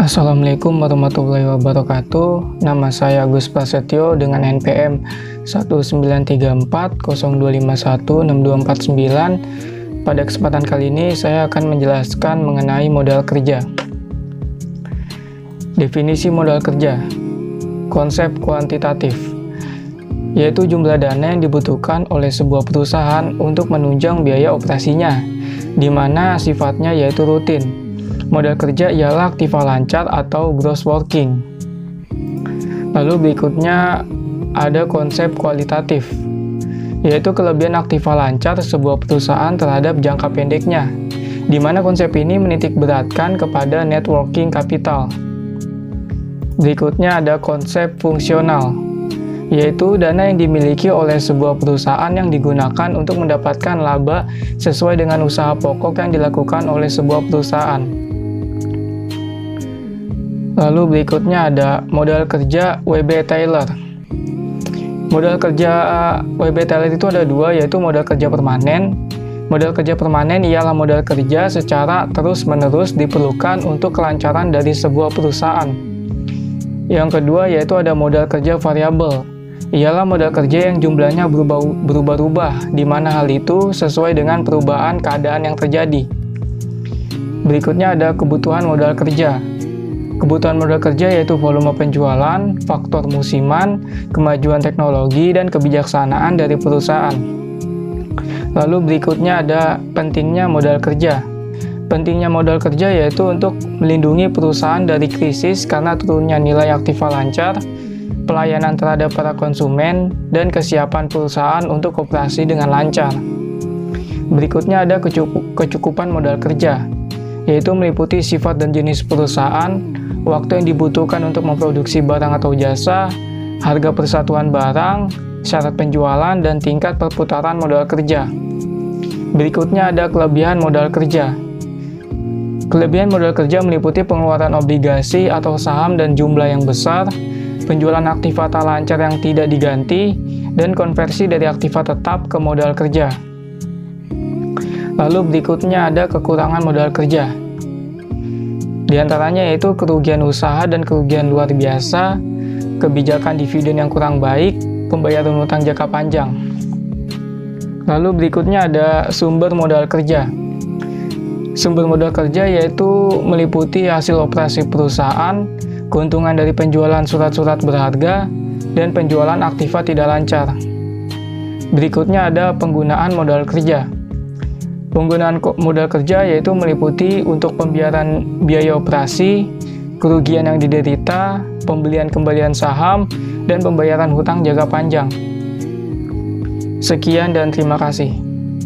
Assalamualaikum warahmatullahi wabarakatuh. Nama saya Agus Prasetyo dengan NPM 1934025162449. Pada kesempatan kali ini saya akan menjelaskan mengenai modal kerja. Definisi modal kerja. Konsep kuantitatif, yaitu jumlah dana yang dibutuhkan oleh sebuah perusahaan untuk menunjang biaya operasinya, di mana sifatnya yaitu rutin. Modal kerja ialah aktiva lancar atau gross working. Lalu berikutnya ada konsep kualitatif, yaitu kelebihan aktiva lancar sebuah perusahaan terhadap jangka pendeknya, di mana konsep ini menitik beratkan kepada net working capital. Berikutnya ada konsep fungsional, yaitu dana yang dimiliki oleh sebuah perusahaan yang digunakan untuk mendapatkan laba sesuai dengan usaha pokok yang dilakukan oleh sebuah perusahaan. Lalu berikutnya ada modal kerja W.B. Taylor. Modal kerja W.B. Taylor itu ada dua, yaitu modal kerja permanen. Modal kerja permanen ialah modal kerja secara terus-menerus diperlukan untuk kelancaran dari sebuah perusahaan. Yang kedua yaitu ada modal kerja variabel. Ialah modal kerja yang jumlahnya berubah-ubah, di mana hal itu sesuai dengan perubahan keadaan yang terjadi. Berikutnya ada kebutuhan modal kerja. Kebutuhan modal kerja yaitu volume penjualan, faktor musiman, kemajuan teknologi, dan kebijaksanaan dari perusahaan. Lalu berikutnya ada pentingnya modal kerja. Pentingnya modal kerja yaitu untuk melindungi perusahaan dari krisis karena turunnya nilai aktiva lancar, pelayanan terhadap para konsumen, dan kesiapan perusahaan untuk operasi dengan lancar. Berikutnya ada kecukupan modal kerja, yaitu meliputi sifat dan jenis perusahaan, waktu yang dibutuhkan untuk memproduksi barang atau jasa, harga persatuan barang, syarat penjualan, dan tingkat perputaran modal kerja. Berikutnya ada kelebihan modal kerja. Kelebihan modal kerja meliputi pengeluaran obligasi atau saham dan jumlah yang besar, penjualan aktiva tak lancar yang tidak diganti, dan konversi dari aktiva tetap ke modal kerja. Lalu berikutnya ada kekurangan modal kerja. Di antaranya yaitu kerugian usaha dan kerugian luar biasa, kebijakan dividen yang kurang baik, pembayaran utang jangka panjang. Lalu berikutnya ada sumber modal kerja. Sumber modal kerja yaitu meliputi hasil operasi perusahaan, keuntungan dari penjualan surat-surat berharga, dan penjualan aktiva tidak lancar. Berikutnya ada penggunaan modal kerja. Penggunaan modal kerja yaitu meliputi untuk pembayaran biaya operasi, kerugian yang diderita, pembelian kembalian saham, dan pembayaran hutang jangka panjang. Sekian dan terima kasih.